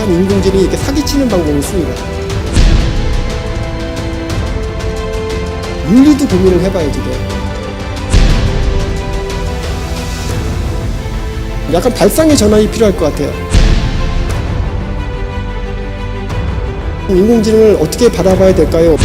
참 인공지능이 이렇게 사기치는 방법을 씁니다. 윤리도 고민을 해봐야지 돼요. 약간 발상의 전환이 필요할 것 같아요. 인공지능을 어떻게 바라봐야 될까요?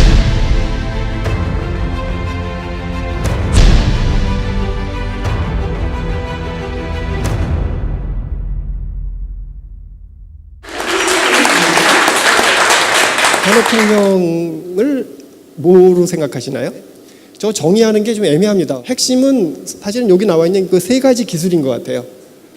산업혁명을 뭐로 생각하시나요? 저 정의하는 게 좀 애매합니다. 핵심은 사실은 여기 나와 있는 그 세 가지 기술인 것 같아요.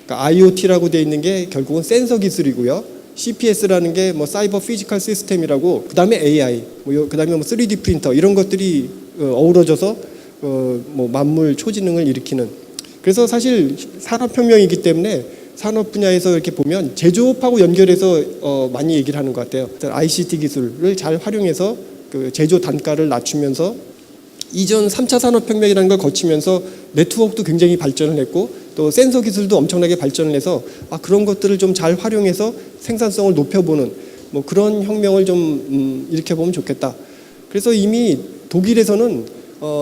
그러니까 IoT라고 되어 있는 게 결국은 센서 기술이고요. CPS라는 게 뭐 사이버 피지컬 시스템이라고, 그 다음에 AI, 그 다음에 뭐 3D 프린터 이런 것들이 어우러져서 뭐 만물 초지능을 일으키는. 그래서 사실 산업혁명이기 때문에 산업 분야에서 이렇게 보면 제조업하고 연결해서 많이 얘기를 하는 것 같아요. ICT 기술을 잘 활용해서 그 제조 단가를 낮추면서 이전 3차 산업혁명이라는 걸 거치면서 네트워크도 굉장히 발전을 했고 또 센서 기술도 엄청나게 발전을 해서 그런 것들을 좀 잘 활용해서 생산성을 높여보는 뭐 그런 혁명을 좀 일으켜보면 좋겠다. 그래서 이미 독일에서는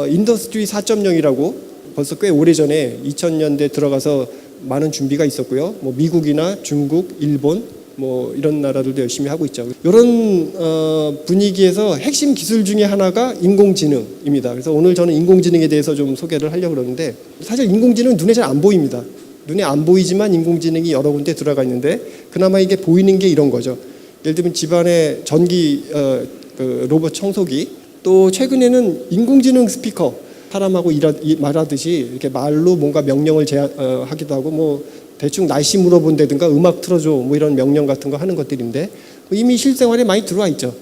인더스트리 4.0이라고 벌써 꽤 오래전에 2000년대 들어가서 많은 준비가 있었고요. 뭐 미국이나 중국, 일본 뭐 이런 나라들도 열심히 하고 있죠. 이런 분위기에서 핵심 기술 중에 하나가 인공지능입니다. 그래서 오늘 저는 인공지능에 대해서 좀 소개를 하려고 그러는데, 사실 인공지능은 눈에 잘 안 보입니다. 눈에 안 보이지만 인공지능이 여러 군데 들어가 있는데 그나마 이게 보이는 게 이런 거죠. 예를 들면 집안에 전기 그 로봇 청소기, 또 최근에는 인공지능 스피커, 사람하고 말하듯이 이렇게 말로 뭔가 명령을 하기도 하고 뭐 대충 날씨 물어본다든가 음악 틀어줘 뭐 이런 명령 같은 거 하는 것들인데 이미 실생활에 많이 들어와 있죠.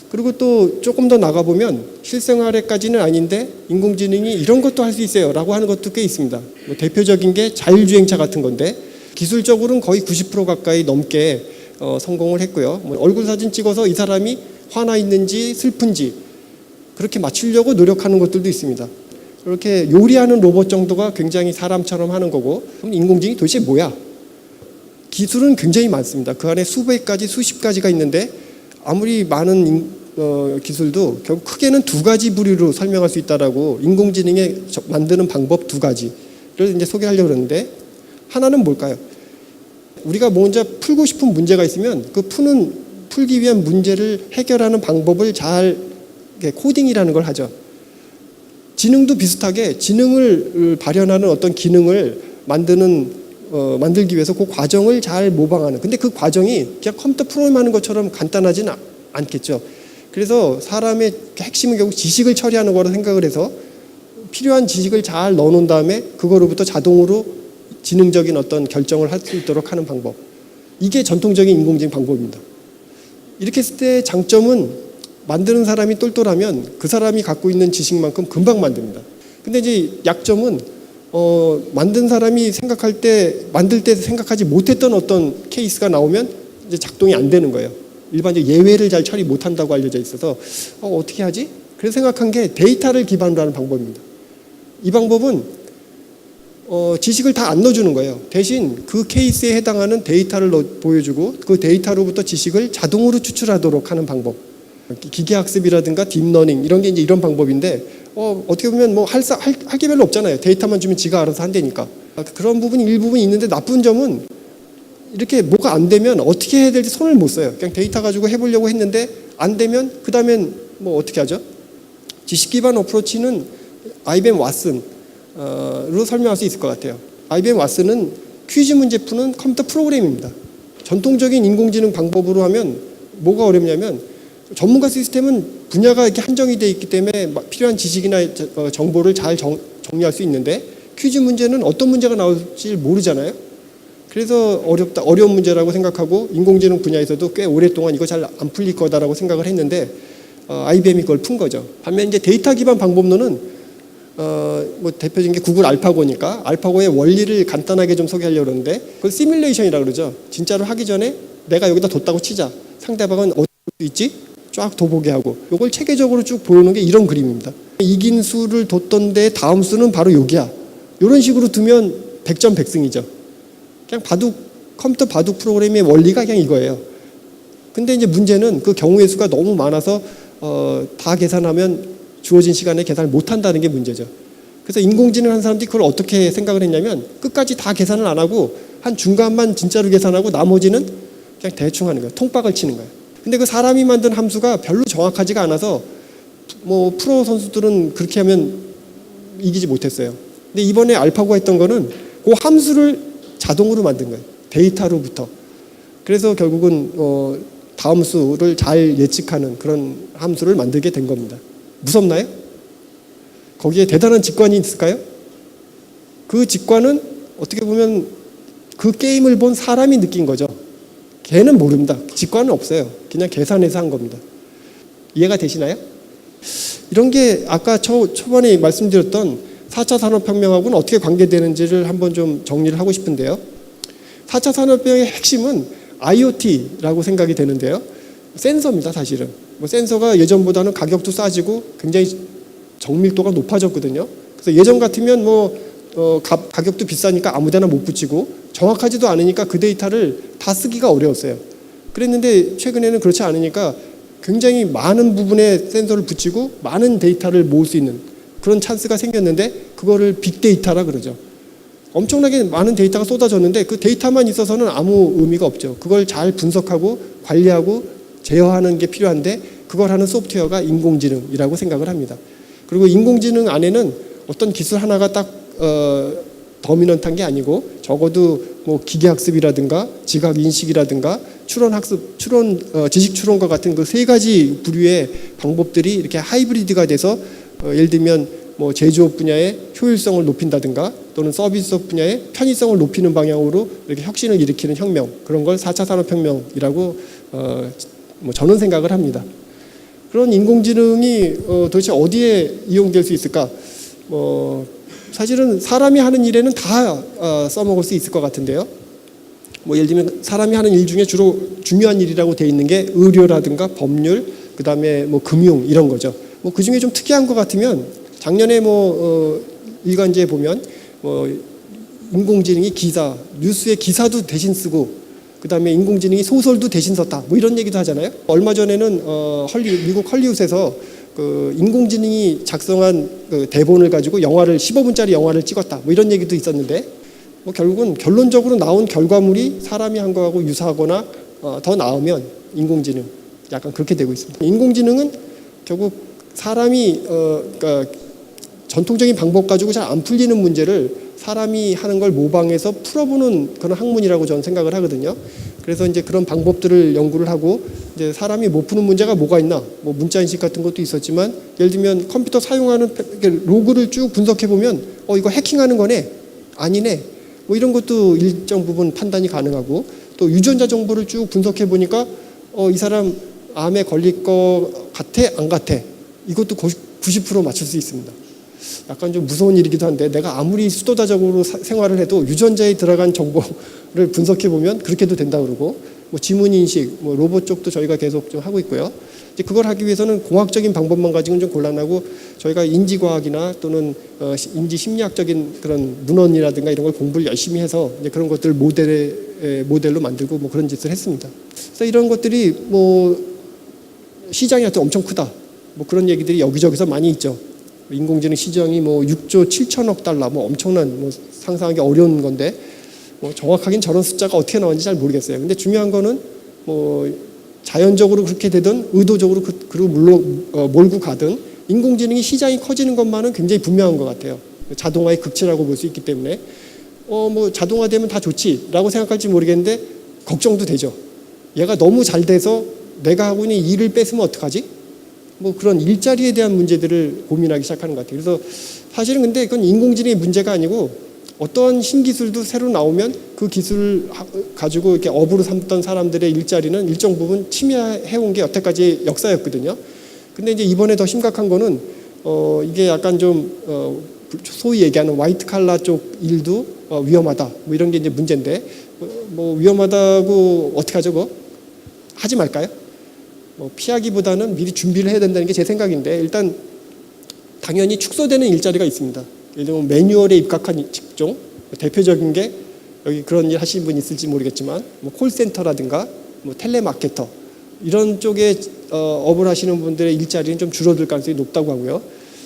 그리고 또 조금 더 나가보면 실생활에까지는 아닌데 인공지능이 이런 것도 할 수 있어요 라고 하는 것도 꽤 있습니다. 뭐 대표적인 게 자율주행차 같은 건데 기술적으로는 거의 90% 가까이 넘게 성공을 했고요. 뭐 얼굴 사진 찍어서 이 사람이 화나 있는지 슬픈지 그렇게 맞추려고 노력하는 것들도 있습니다. 이렇게 요리하는 로봇 정도가 굉장히 사람처럼 하는 거고, 그럼 인공지능이 도대체 뭐야? 기술은 굉장히 많습니다. 그 안에 수백 가지, 수십 가지가 있는데 아무리 많은 기술도 결국 크게는 두 가지 부류로 설명할 수 있다라고, 인공지능에 만드는 방법 두 가지를 이제 소개하려고 그러는데, 하나는 뭘까요? 우리가 먼저 풀고 싶은 문제가 있으면 그 풀기 위한 문제를 해결하는 방법을 잘 코딩이라는 걸 하죠. 지능도 비슷하게 지능을 발현하는 어떤 기능을 만들기 위해서 그 과정을 잘 모방하는, 근데 그 과정이 그냥 컴퓨터 프로그램하는 것처럼 간단하지는 않겠죠. 그래서 사람의 핵심은 결국 지식을 처리하는 거로 생각을 해서 필요한 지식을 잘 넣어놓은 다음에 그거로부터 자동으로 지능적인 어떤 결정을 할 수 있도록 하는 방법, 이게 전통적인 인공지능 방법입니다. 이렇게 했을 때 장점은 만드는 사람이 똘똘하면 그 사람이 갖고 있는 지식만큼 금방 만듭니다. 근데 이제 약점은 만든 사람이 만들 때 생각하지 못했던 어떤 케이스가 나오면 이제 작동이 안 되는 거예요. 일반적으로 예외를 잘 처리 못한다고 알려져 있어서 어떻게 하지? 그래서 생각한 게 데이터를 기반으로 하는 방법입니다. 이 방법은 지식을 다 안 넣어주는 거예요. 대신 그 케이스에 해당하는 데이터를 보여주고 그 데이터로부터 지식을 자동으로 추출하도록 하는 방법. 기계학습이라든가 딥러닝 이런 게 이제 이런 방법인데 어떻게 보면 뭐 할 게 별로 없잖아요. 데이터만 주면 지가 알아서 한다니까. 그런 부분이 일부분 있는데, 나쁜 점은 이렇게 뭐가 안 되면 어떻게 해야 될지 손을 못 써요. 그냥 데이터 가지고 해보려고 했는데 안 되면 그 다음엔 뭐 어떻게 하죠? 지식 기반 어프로치는 IBM 왓슨으로 설명할 수 있을 것 같아요. IBM 왓슨은 퀴즈 문제 푸는 컴퓨터 프로그램입니다. 전통적인 인공지능 방법으로 하면 뭐가 어렵냐면, 전문가 시스템은 분야가 이렇게 한정이 되어 있기 때문에 필요한 지식이나 정보를 잘 정리할 수 있는데, 퀴즈 문제는 어떤 문제가 나올지 모르잖아요. 그래서 어려운 문제라고 생각하고 인공지능 분야에서도 꽤 오랫동안 이거 잘 안 풀릴 거다라고 생각을 했는데 IBM이 그걸 푼 거죠. 반면 이제 데이터 기반 방법론은 뭐 대표적인 게 구글 알파고니까 알파고의 원리를 간단하게 좀 소개하려고 그러는데, 그걸 시뮬레이션이라고 그러죠. 진짜로 하기 전에 내가 여기다 뒀다고 치자. 상대방은 어디 있지? 쫙 둬보게 하고, 이걸 체계적으로 쭉 보여놓은 게 이런 그림입니다. 이긴 수를 뒀던데 다음 수는 바로 여기야. 이런 식으로 두면 100점 100승이죠. 그냥 컴퓨터 바둑 프로그램의 원리가 그냥 이거예요. 근데 이제 문제는 그 경우의 수가 너무 많아서 다 계산하면 주어진 시간에 계산을 못 한다는 게 문제죠. 그래서 인공지능 한 사람들이 그걸 어떻게 생각을 했냐면 끝까지 다 계산을 안 하고 한 중간만 진짜로 계산하고 나머지는 그냥 대충 하는 거예요. 통박을 치는 거예요. 근데 그 사람이 만든 함수가 별로 정확하지가 않아서 뭐 프로 선수들은 그렇게 하면 이기지 못했어요. 근데 이번에 알파고가 했던 거는 그 함수를 자동으로 만든 거예요. 데이터로부터. 그래서 결국은 다음 수를 잘 예측하는 그런 함수를 만들게 된 겁니다. 무섭나요? 거기에 대단한 직관이 있을까요? 그 직관은 어떻게 보면 그 게임을 본 사람이 느낀 거죠. 걔는 모릅니다. 직관은 없어요. 그냥 계산해서 한 겁니다. 이해가 되시나요? 이런 게 아까 초반에 말씀드렸던 4차 산업혁명하고는 어떻게 관계되는지를 한번 좀 정리를 하고 싶은데요. 4차 산업혁명의 핵심은 IoT라고 생각이 되는데요. 센서입니다, 사실은. 뭐 센서가 예전보다는 가격도 싸지고 굉장히 정밀도가 높아졌거든요. 그래서 예전 같으면 가격도 비싸니까 아무데나 못 붙이고 정확하지도 않으니까 그 데이터를 다 쓰기가 어려웠어요. 그랬는데 최근에는 그렇지 않으니까 굉장히 많은 부분에 센서를 붙이고 많은 데이터를 모을 수 있는 그런 찬스가 생겼는데 그거를 빅데이터라 그러죠. 엄청나게 많은 데이터가 쏟아졌는데 그 데이터만 있어서는 아무 의미가 없죠. 그걸 잘 분석하고 관리하고 제어하는 게 필요한데 그걸 하는 소프트웨어가 인공지능이라고 생각을 합니다. 그리고 인공지능 안에는 어떤 기술 하나가 딱 더미넌트한 게 아니고 적어도 뭐 기계학습이라든가 지각인식이라든가 추론학습, 지식 추론과 같은 그 세 가지 부류의 방법들이 이렇게 하이브리드가 돼서 예를 들면 뭐 제조업 분야의 효율성을 높인다든가 또는 서비스업 분야의 편의성을 높이는 방향으로 이렇게 혁신을 일으키는 혁명, 그런 걸 4차 산업혁명이라고 저는 생각을 합니다. 그런 인공지능이 도대체 어디에 이용될 수 있을까? 사실은 사람이 하는 일에는 다 써먹을 수 있을 것 같은데요. 뭐 예를 들면 사람이 하는 일 중에 주로 중요한 일이라고 돼 있는 게 의료라든가 법률, 그 다음에 뭐 금융 이런 거죠. 뭐 그 중에 좀 특이한 것 같으면 작년에 일간지에 보면 인공지능이 뉴스의 기사도 대신 쓰고 그 다음에 인공지능이 소설도 대신 썼다. 뭐 이런 얘기도 하잖아요. 얼마 전에는 미국 헐리우드에서 그 인공지능이 작성한 그 대본을 가지고 15분짜리 영화를 찍었다. 뭐 이런 얘기도 있었는데 결국은 결론적으로 나온 결과물이 사람이 한 거하고 유사하거나 더 나으면 인공지능 약간 그렇게 되고 있습니다. 인공지능은 결국 사람이 그러니까 전통적인 방법 가지고 잘 안 풀리는 문제를 사람이 하는 걸 모방해서 풀어보는 그런 학문이라고 저는 생각을 하거든요. 그래서 이제 그런 방법들을 연구를 하고 이제 사람이 못 푸는 문제가 뭐가 있나, 뭐 문자 인식 같은 것도 있었지만 예를 들면 컴퓨터 사용하는 로그를 쭉 분석해 보면 이거 해킹하는 거네, 아니네, 뭐 이런 것도 일정 부분 판단이 가능하고 또 유전자 정보를 쭉 분석해 보니까 이 사람 암에 걸릴 것 같아, 안 같아, 이것도 90% 맞출 수 있습니다. 약간 좀 무서운 일이기도 한데 내가 아무리 수도자적으로 생활을 해도 유전자에 들어간 정보를 분석해 보면 그렇게도 된다 그러고 뭐 지문 인식, 뭐 로봇 쪽도 저희가 계속 좀 하고 있고요. 이제 그걸 하기 위해서는 공학적인 방법만 가지고는 좀 곤란하고 저희가 인지과학이나 또는 인지 심리학적인 그런 문헌이라든가 이런 걸 공부를 열심히 해서 이제 그런 것들 모델로 만들고 뭐 그런 짓을 했습니다. 그래서 이런 것들이 뭐 시장이 하여튼 엄청 크다. 뭐 그런 얘기들이 여기저기서 많이 있죠. 인공지능 시장이 뭐 6조 7천억 달러, 뭐 엄청난 뭐 상상하기 어려운 건데 뭐 정확하긴 저런 숫자가 어떻게 나왔는지 잘 모르겠어요. 근데 중요한 거는 뭐 자연적으로 그렇게 되든 의도적으로 그리고 몰고 가든 인공지능이 시장이 커지는 것만은 굉장히 분명한 것 같아요. 자동화의 극치라고 볼 수 있기 때문에 뭐 자동화되면 다 좋지라고 생각할지 모르겠는데 걱정도 되죠. 얘가 너무 잘 돼서 내가 하고 있는 일을 뺏으면 어떡하지? 뭐 그런 일자리에 대한 문제들을 고민하기 시작하는 것 같아요. 그래서 사실은 근데 그건 인공지능의 문제가 아니고 어떤 신기술도 새로 나오면 그 기술을 가지고 이렇게 업으로 삼던 사람들의 일자리는 일정 부분 침해해온 게 여태까지 역사였거든요. 근데 이제 이번에 더 심각한 거는 이게 약간 좀 소위 얘기하는 화이트 칼라 쪽 일도 위험하다. 뭐 이런 게 이제 문제인데 뭐 위험하다고 어떻게 하죠? 그거? 하지 말까요? 피하기보다는 미리 준비를 해야 된다는 게 제 생각인데 일단 당연히 축소되는 일자리가 있습니다. 예를 들면 매뉴얼에 입각한 직종, 대표적인 게 여기 그런 일 하시는 분 있을지 모르겠지만 뭐 콜센터라든가 뭐 텔레마케터 이런 쪽에 업을 하시는 분들의 일자리는 좀 줄어들 가능성이 높다고 하고요.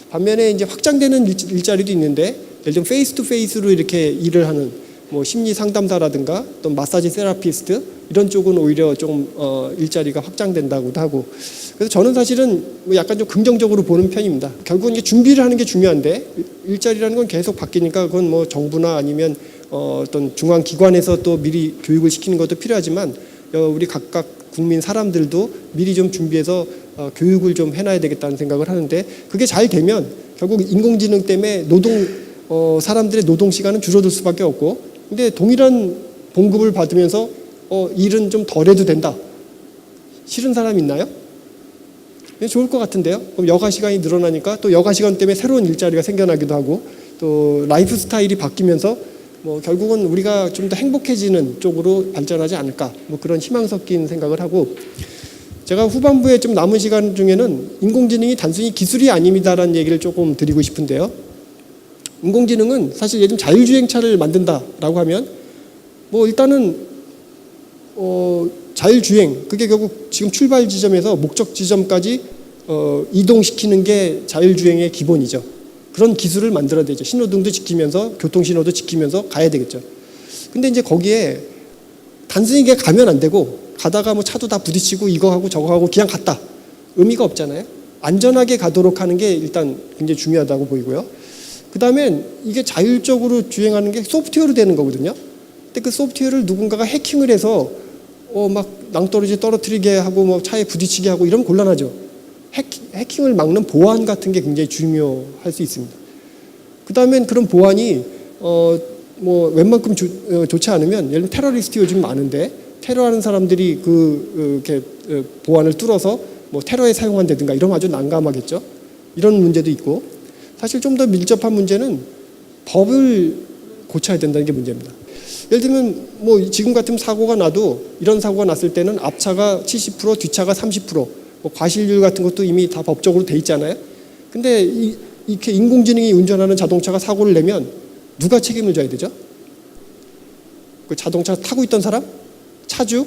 반면에 이제 확장되는 일자리도 있는데, 예를 들면 페이스 투 페이스로 이렇게 일을 하는 뭐 심리 상담사라든가 또 마사지 세라피스트 이런 쪽은 오히려 좀 일자리가 확장된다고도 하고. 그래서 저는 사실은 뭐 약간 좀 긍정적으로 보는 편입니다. 결국은 이게 준비를 하는 게 중요한데, 일자리라는 건 계속 바뀌니까 그건 뭐 정부나 아니면 어떤 중앙 기관에서 또 미리 교육을 시키는 것도 필요하지만, 우리 각각 국민 사람들도 미리 좀 준비해서 교육을 좀 해놔야 되겠다는 생각을 하는데, 그게 잘 되면 결국 인공지능 때문에 사람들의 노동 시간은 줄어들 수밖에 없고, 근데 동일한 봉급을 받으면서 일은 좀 덜 해도 된다. 싫은 사람 있나요? 좋을 것 같은데요. 그럼 여가 시간이 늘어나니까 또 여가 시간 때문에 새로운 일자리가 생겨나기도 하고, 또 라이프 스타일이 바뀌면서 뭐 결국은 우리가 좀 더 행복해지는 쪽으로 발전하지 않을까, 뭐 그런 희망 섞인 생각을 하고, 제가 후반부에 좀 남은 시간 중에는 인공지능이 단순히 기술이 아닙니다라는 얘기를 조금 드리고 싶은데요. 인공지능은 사실 예를 들면 자율주행차를 만든다라고 하면 뭐 일단은 자율주행, 그게 결국 지금 출발 지점에서 목적 지점까지 이동시키는 게 자율주행의 기본이죠. 그런 기술을 만들어야 되죠. 신호등도 지키면서 교통신호도 지키면서 가야 되겠죠. 근데 이제 거기에 단순히 이게 가면 안 되고, 가다가 뭐 차도 다 부딪히고 이거 하고 저거 하고 그냥 갔다, 의미가 없잖아요. 안전하게 가도록 하는 게 일단 굉장히 중요하다고 보이고요. 그 다음엔 이게 자율적으로 주행하는 게 소프트웨어로 되는 거거든요. 근데 그 소프트웨어를 누군가가 해킹을 해서 막 낭떠러지 떨어뜨리게 하고 뭐 차에 부딪히게 하고 이러면 곤란하죠. 해킹을 막는 보안 같은 게 굉장히 중요할 수 있습니다. 그 다음엔 그런 보안이 뭐 웬만큼 좋지 않으면, 예를 들면 테러리스트 요즘 많은데 테러하는 사람들이 이렇게 보안을 뚫어서 뭐 테러에 사용한다든가 이러면 아주 난감하겠죠. 이런 문제도 있고, 사실 좀 더 밀접한 문제는 법을 고쳐야 된다는 게 문제입니다. 예를 들면 뭐 지금 같으면 사고가 나도, 이런 사고가 났을 때는 앞차가 70%, 뒷차가 30%, 뭐 과실률 같은 것도 이미 다 법적으로 돼 있잖아요. 근데 이렇게 인공지능이 운전하는 자동차가 사고를 내면 누가 책임을 져야 되죠? 그 자동차 타고 있던 사람? 차주?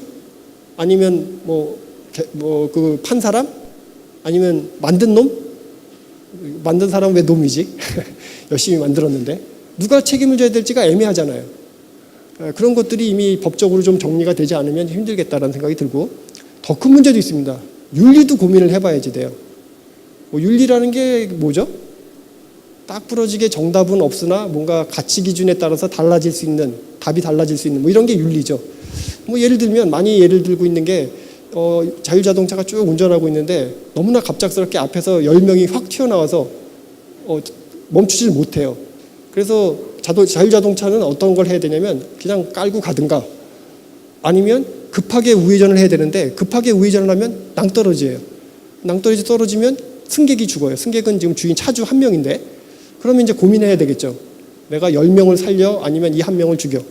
아니면 그 판 사람? 아니면 만든 놈? 만든 사람은 왜 놈이지? 열심히 만들었는데. 누가 책임을 져야 될지가 애매하잖아요. 그런 것들이 이미 법적으로 좀 정리가 되지 않으면 힘들겠다라는 생각이 들고, 더 큰 문제도 있습니다. 윤리도 고민을 해봐야지 돼요. 윤리라는 게 뭐죠? 딱 부러지게 정답은 없으나 뭔가 가치 기준에 따라서 달라질 수 있는, 답이 달라질 수 있는 뭐 이런 게 윤리죠. 뭐 예를 들면, 많이 예를 들고 있는 게 자율자동차가 쭉 운전하고 있는데 너무나 갑작스럽게 앞에서 10명이 확 튀어나와서 멈추질 못해요. 그래서 자율자동차는 어떤 걸 해야 되냐면 그냥 깔고 가든가, 아니면 급하게 우회전을 해야 되는데 급하게 우회전을 하면 낭떠러지예요. 낭떠러지 떨어지면 승객이 죽어요. 승객은 지금 주인 차주 한 명인데, 그러면 이제 고민해야 되겠죠. 내가 10명을 살려, 아니면 이 한 명을 죽여.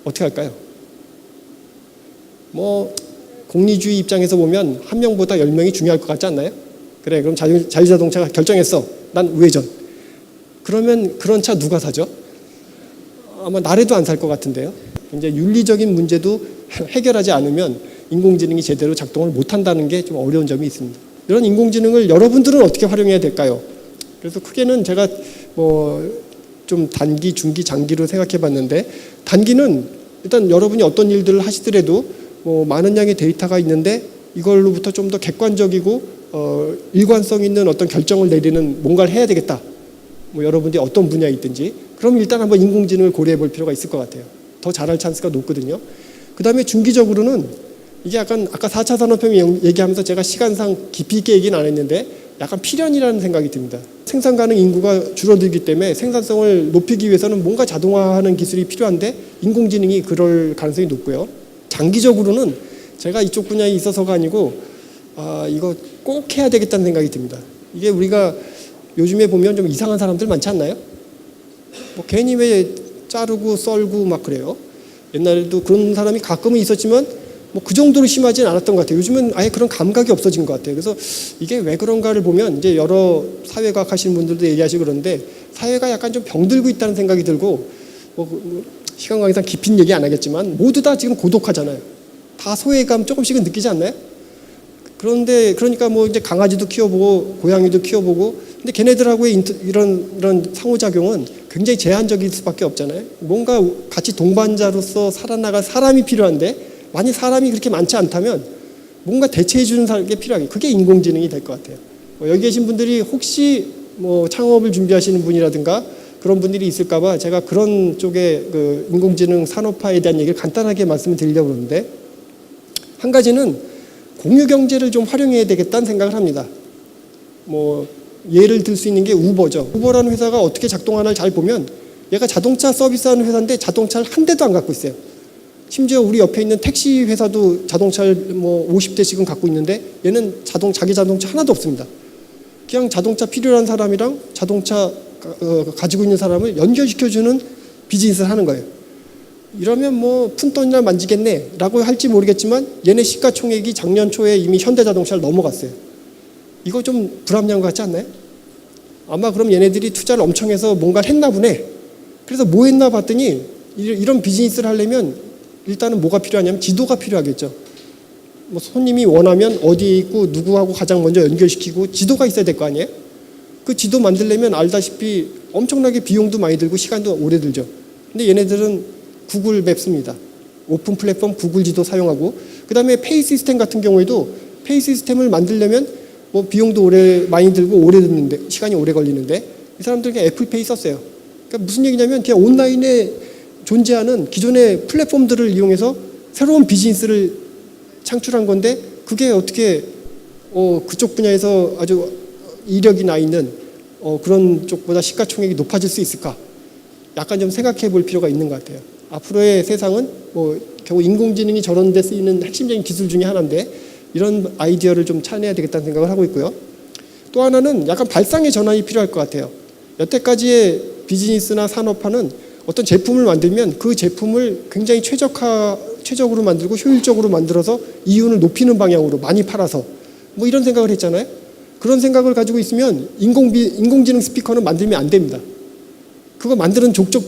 어떻게 할까요? 뭐 공리주의 입장에서 보면 한 명보다 10명이 중요할 것 같지 않나요? 그래, 그럼 자율자동차가 결정했어. 난 우회전. 그러면 그런 차 누가 사죠? 아마 나라도 안 살 것 같은데요. 이제 윤리적인 문제도 해결하지 않으면 인공지능이 제대로 작동을 못한다는 게 좀 어려운 점이 있습니다. 이런 인공지능을 여러분들은 어떻게 활용해야 될까요? 그래서 크게는 제가 좀 단기, 중기, 장기로 생각해 봤는데, 단기는 일단 여러분이 어떤 일들을 하시더라도 많은 양의 데이터가 있는데 이걸로부터 좀 더 객관적이고 일관성 있는 어떤 결정을 내리는 뭔가를 해야 되겠다. 여러분들이 어떤 분야에 있든지, 그럼 일단 한번 인공지능을 고려해 볼 필요가 있을 것 같아요. 더 잘할 찬스가 높거든요. 그 다음에 중기적으로는 이게 약간 아까 4차 산업혁명 얘기하면서 제가 시간상 깊이 있게 얘기는 안 했는데 약간 필연이라는 생각이 듭니다. 생산 가능 인구가 줄어들기 때문에 생산성을 높이기 위해서는 뭔가 자동화하는 기술이 필요한데 인공지능이 그럴 가능성이 높고요. 장기적으로는 제가 이쪽 분야에 있어서가 아니고 이거 꼭 해야 되겠다는 생각이 듭니다. 이게 우리가 요즘에 보면 좀 이상한 사람들 많지 않나요? 괜히 왜 자르고 썰고 막 그래요. 옛날에도 그런 사람이 가끔은 있었지만 그 정도로 심하지는 않았던 것 같아요. 요즘은 아예 그런 감각이 없어진 것 같아요. 그래서 이게 왜 그런가를 보면 이제 여러 사회과학 하시는 분들도 얘기하시고 그러는데, 사회가 약간 좀 병들고 있다는 생각이 들고, 시간 관계상 깊은 얘기 안 하겠지만 모두 다 지금 고독하잖아요. 다 소외감 조금씩은 느끼지 않나요? 그런데 그러니까 뭐 이제 강아지도 키워보고 고양이도 키워보고, 근데 걔네들하고의 이런 상호작용은 굉장히 제한적일 수밖에 없잖아요. 뭔가 같이 동반자로서 살아나갈 사람이 필요한데, 만약 사람이 그렇게 많지 않다면 뭔가 대체해 주는 게 필요하게, 그게 인공지능이 될 것 같아요. 여기 계신 분들이 혹시 뭐 창업을 준비하시는 분이라든가 그런 분들이 있을까봐 제가 그런 쪽에 그 인공지능 산업화에 대한 얘기를 간단하게 말씀을 드리려고 그러는데, 한 가지는 공유 경제를 좀 활용해야 되겠다는 생각을 합니다. 뭐 예를 들 수 있는 게 우버죠. 우버라는 회사가 어떻게 작동하나를 잘 보면 얘가 자동차 서비스하는 회사인데 자동차를 한 대도 안 갖고 있어요. 심지어 우리 옆에 있는 택시 회사도 자동차를 뭐 50대씩은 갖고 있는데 얘는 자기 자동차 하나도 없습니다. 그냥 자동차 필요한 사람이랑 자동차 가지고 있는 사람을 연결시켜주는 비즈니스를 하는 거예요. 이러면 뭐 푼돈이나 만지겠네 라고 할지 모르겠지만 얘네 시가총액이 작년 초에 이미 현대자동차를 넘어갔어요. 이거 좀 불합리한 것 같지 않나요? 아마 그럼 얘네들이 투자를 엄청 해서 뭔가를 했나 보네. 그래서 뭐 했나 봤더니 이런 비즈니스를 하려면 일단은 뭐가 필요하냐면 지도가 필요하겠죠. 뭐 손님이 원하면 어디에 있고 누구하고 가장 먼저 연결시키고 지도가 있어야 될 거 아니에요? 그 지도 만들려면 알다시피 엄청나게 비용도 많이 들고 시간도 오래 들죠. 근데 얘네들은 구글 맵스입니다. 오픈 플랫폼 구글 지도 사용하고, 그 다음에 페이 시스템 같은 경우에도 페이 시스템을 만들려면 뭐 비용도 많이 들고 오래 드는데, 시간이 오래 걸리는데, 이 사람들은 그냥 애플페이 썼어요. 그러니까 무슨 얘기냐면 그냥 온라인에 존재하는 기존의 플랫폼들을 이용해서 새로운 비즈니스를 창출한 건데, 그게 어떻게 그쪽 분야에서 아주 이력이 나 있는 그런 쪽보다 시가총액이 높아질 수 있을까? 약간 좀 생각해 볼 필요가 있는 것 같아요. 앞으로의 세상은 뭐 결국 인공지능이 저런 데 쓰이는 핵심적인 기술 중에 하나인데, 이런 아이디어를 좀 찾아내야 되겠다는 생각을 하고 있고요. 또 하나는 약간 발상의 전환이 필요할 것 같아요. 여태까지의 비즈니스나 산업화는 어떤 제품을 만들면 그 제품을 굉장히 최적으로 만들고 효율적으로 만들어서 이윤을 높이는 방향으로 많이 팔아서 뭐 이런 생각을 했잖아요. 그런 생각을 가지고 있으면 인공지능 스피커는 만들면 안 됩니다. 그거 만드는 족족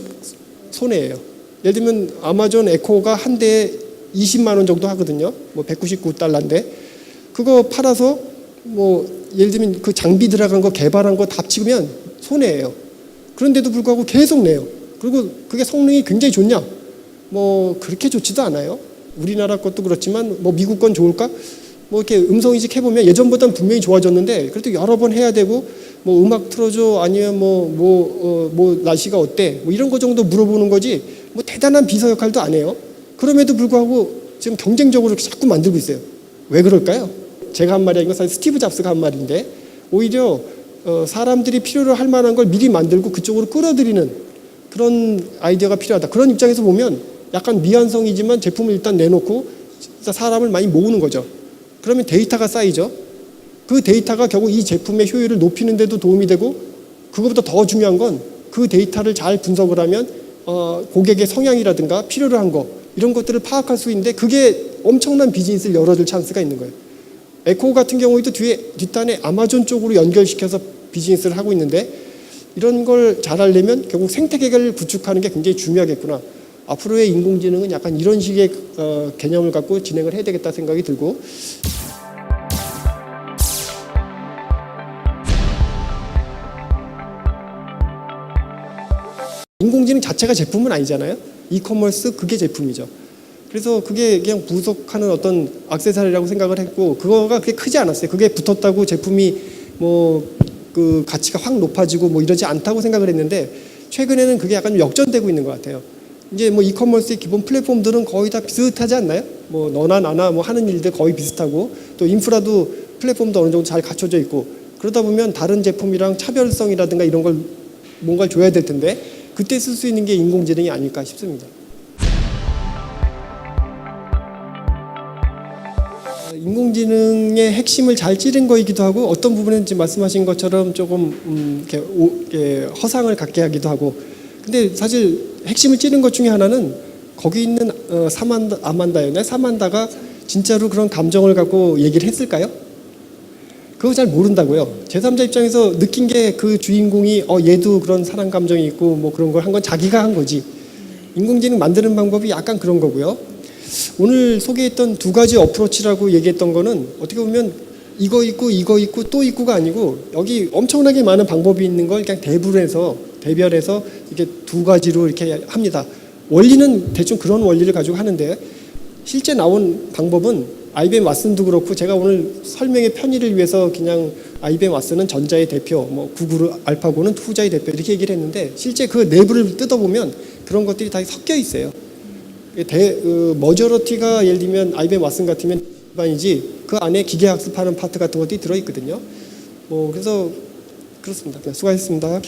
손해예요. 예를 들면 아마존 에코가 한 대에 20만 원 정도 하거든요. 뭐 199달러인데 그거 팔아서 뭐 예를 들면 그 장비 들어간 거 개발한 거 다 합치면 손해예요. 그런데도 불구하고 계속 내요. 그리고 그게 성능이 굉장히 좋냐? 뭐 그렇게 좋지도 않아요. 우리나라 것도 그렇지만 뭐 미국 건 좋을까? 뭐 이렇게 음성인식 해보면 예전보다는 분명히 좋아졌는데 그래도 여러 번 해야 되고, 뭐 음악 틀어줘 아니면 뭐 날씨가 어때? 뭐 이런 거 정도 물어보는 거지 뭐 대단한 비서 역할도 안 해요. 그럼에도 불구하고 지금 경쟁적으로 이렇게 자꾸 만들고 있어요. 왜 그럴까요? 제가 한 말이 아니고 사실 스티브 잡스가 한 말인데, 오히려 사람들이 필요로 할 만한 걸 미리 만들고 그쪽으로 끌어들이는 그런 아이디어가 필요하다. 그런 입장에서 보면 약간 미완성이지만 제품을 일단 내놓고 진짜 사람을 많이 모으는 거죠. 그러면 데이터가 쌓이죠. 그 데이터가 결국 이 제품의 효율을 높이는 데도 도움이 되고, 그것보다 더 중요한 건 그 데이터를 잘 분석을 하면 고객의 성향이라든가 필요로 한 거 이런 것들을 파악할 수 있는데, 그게 엄청난 비즈니스를 열어줄 찬스가 있는 거예요. 에코 같은 경우에도 뒷단에 아마존 쪽으로 연결시켜서 비즈니스를 하고 있는데, 이런 걸 잘하려면 결국 생태계를 구축하는 게 굉장히 중요하겠구나. 앞으로의 인공지능은 약간 이런 식의 개념을 갖고 진행을 해야 되겠다 생각이 들고, 인공지능 자체가 제품은 아니잖아요. 이커머스 그게 제품이죠. 그래서 그게 그냥 부속하는 어떤 액세서리라고 생각을 했고, 그거가 그렇게 크지 않았어요. 그게 붙었다고 제품이 뭐 그 가치가 확 높아지고 뭐 이러지 않다고 생각을 했는데, 최근에는 그게 약간 역전되고 있는 것 같아요. 이제 뭐 이커머스의 기본 플랫폼들은 거의 다 비슷하지 않나요? 뭐 너나 나나 뭐 하는 일들 거의 비슷하고, 또 인프라도 플랫폼도 어느 정도 잘 갖춰져 있고, 그러다 보면 다른 제품이랑 차별성이라든가 이런 걸 뭔가 줘야 될 텐데, 그때 쓸 수 있는 게 인공지능이 아닐까 싶습니다. 인공지능의 핵심을 잘 찌른 거이기도 하고, 어떤 부분은 지금 말씀하신 것처럼 조금 이렇게 허상을 갖게 하기도 하고, 근데 사실 핵심을 찌른 것 중에 하나는 거기 있는 사만다가 진짜로 그런 감정을 갖고 얘기를 했을까요? 그거 잘 모른다고요. 제3자 입장에서 느낀 게 그 주인공이 얘도 그런 사랑 감정이 있고 뭐 그런 걸 한 건 자기가 한 거지. 인공지능 만드는 방법이 약간 그런 거고요. 오늘 소개했던 두 가지 어프로치라고 얘기했던 거는 어떻게 보면 이거 있고 이거 있고 또 있고가 아니고 여기 엄청나게 많은 방법이 있는 걸 그냥 대별해서 이렇게 두 가지로 이렇게 합니다. 원리는 대충 그런 원리를 가지고 하는데 실제 나온 방법은 IBM 왓슨도 그렇고 제가 오늘 설명의 편의를 위해서 그냥 IBM 왓슨은 전자의 대표, 뭐 구글 알파고는 후자의 대표 이렇게 얘기를 했는데 실제 그 내부를 뜯어보면 그런 것들이 다 섞여 있어요. 머저러티가 예를 들면 IBM 왓슨 같으면 기반이지 그 안에 기계학습하는 파트 같은 것들이 들어있거든요. 그래서 그렇습니다. 수고하셨습니다.